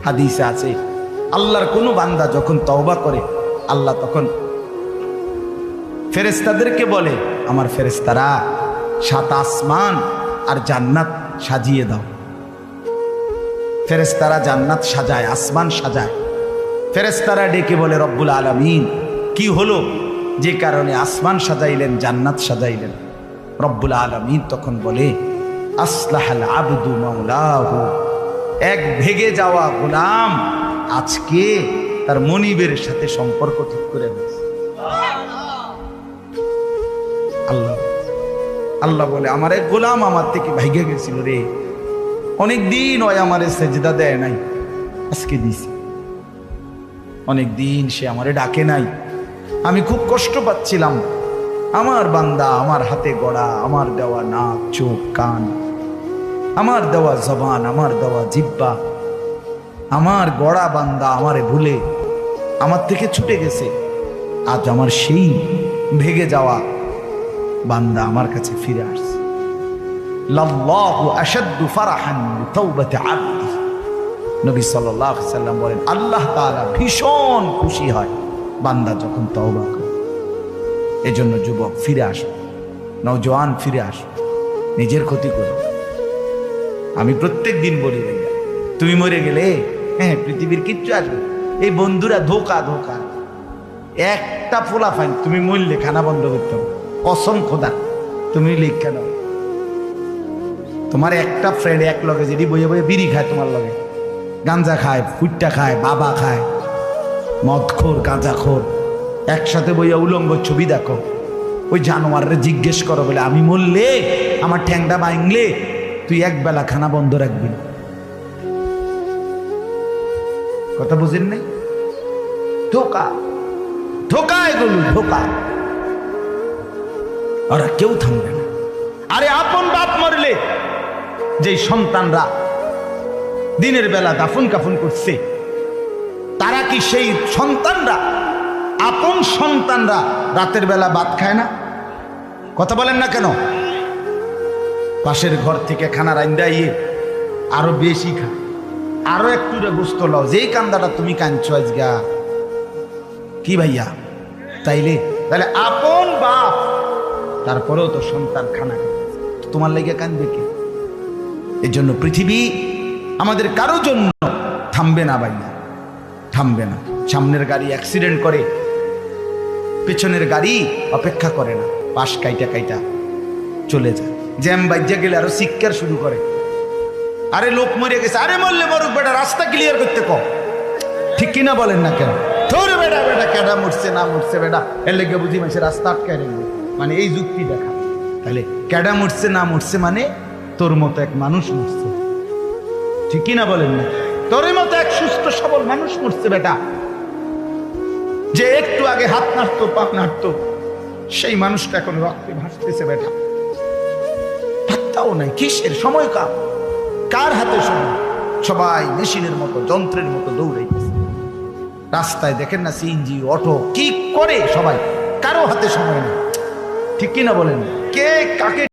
হাদিসে আছে আল্লাহর কোনো বান্দা যখন তওবা করে আল্লাহ তখন ফেরেশতাদেরকে বলে, আমার ফেরেশতারা 7 আসমান আর জান্নাত সাজিয়ে দাও। ফেরেশতারা জান্নাত সাজায়, আসমান সাজায়। ফেরেশতারা ডেকে বলে, রব্বুল আলামিন কি হলো যে কারণে আসমান সাজাইলেন, জান্নাত সাজাইলেন? রব্বুল আলামিন তখন বলে, আসলাহাল আবদু মাওলাহু, এক ভেগে যাওয়া গোলাম আজকে তার মনিবের সাথে সম্পর্ক ঠিক করে দিয়েছে। আল্লাহ আল্লাহ বলে, আমার এক গোলাম আমার থেকে ভাইগে গেছিল রে, অনেকদিন ওই আমারে সেজদা দেয় নাই, আজকে দিছে। অনেকদিন সে আমারে ডাকে নাই, আমি খুব কষ্ট পাচ্ছিলাম। আমার বান্দা আমার হাতে গড়া, আমার দেওয়া নাক চোখ কান, আমার দেওয়া জবান, আমার দেওয়া জিহ্বা, আমার গড়া বান্দা আমারে ভুলে আমার থেকে ছুটে গেছে। আজ আমার সেই ভেগে যাওয়া বান্দা আমার কাছে ফিরে আসছে। লাল্লাহু আশাদ্দু ফারাহান বিতাওবাতি আবদি, নবী সাল্লাল্লাহু আলাইহি সাল্লাম বলেন, আল্লাহ তাআলা ভীষণ খুশি হয় বান্দা যখন তওবা করে। এজন্য যুবক ফিরে আসো, নওজোয়ান ফিরে আসো, নিজের ক্ষতি করো। আমি প্রত্যেক দিন বলি, ভাইয়া তুমি মরে গেলে হ্যাঁ পৃথিবীর কিচ্ছু আসবে, এই বন্ধুরা ধোকা ধোকা। একটা ফোলা ফাইন, তুমি মরলে খানা বন্ধ করতে হবে, কসম খোদা তুমি লিখে নাও। তোমার একটা ফ্রেন্ড এক লগে যদি বইয়ে বইয়ে বিড়ি খায়, তোমার লগে গাঞ্জা খায়, ফুটটা খায়, বাবা খায়, মদখোর গাঁজাখোর, একসাথে বইয়া উলঙ্গ ছবি দেখো, ওই জানোয়াররে জিজ্ঞেস করো বলে, আমি মরলে আমার ঠ্যাংটা ভাঙলে তুই একবেলা খানা বন্ধ রাখবি। কথা বুঝেন নাই? ধোকা ধোকা, এগুলো ধোকা। ওরা কেউ থামবে না। আরে আপন বাপ মরলে যে সন্তানরা দিনের বেলা দাফন কাফন করছে, তারা কি সেই সন্তানরা, আপন সন্তানরা রাতের বেলা ভাত খায় না? কথা বলেন না কেন? পাশের ঘর থেকে খানা রান্দাইয়ে আরো বেশি খা, আরো একটু গোস্ত লাও, যেই কান্দাটা তুমি কাঁদছো আজগা। কি ভাইয়া তাইলে তাহলে আপন বাপ, তারপরেও তো সন্তান খানা তোমার লেগে কাঁদবে কে? এর জন্য পৃথিবী আমাদের কারো জন্য থামবে না ভাইয়া, থামবে না। সামনের গাড়ি অ্যাক্সিডেন্ট করে, পেছনের গাড়ি অপেক্ষা করে না, পাশ কাইটা কাইটা চলে যায়। জ্যাম বাইজা গেলে আরো শিক্ষার শুরু করে, আরে লোক মরে গেছে, আরে মরলে মরুক বেটা, রাস্তা ক্লিয়ার করতে কও। ঠিক কিনা বলেন না কেন? তোর বেটা বেটা কেডা মরছে না মরছে বেটা, এর লেগে বুঝি মাসে রাস্তা আটকায় রেখে, মানে এই যুক্তি দেখা। তাহলে কেডা মরছে না মরছে মানে তোর মতো এক মানুষ মরছে। ঠিক কিনা বলেন না? তোর মতো এক সুস্থ সবল মানুষ মরছে বেটা, যে একটু আগে হাত নাড়তো পা নাড়তো, সেই মানুষটা এখন রক্তে ভাসতেছে বেটা। পাত্তাও নাই, কিসের সময় কার হাতে সময়? সবাই মেশিনের মতো, যন্ত্রের মতো দৌড়াইতেছে। রাস্তায় দেখেন না সিএনজি অটো কি করে সবাই, কারো হাতে সময় নেই। ঠিক কিনা বলেন? কে কাকে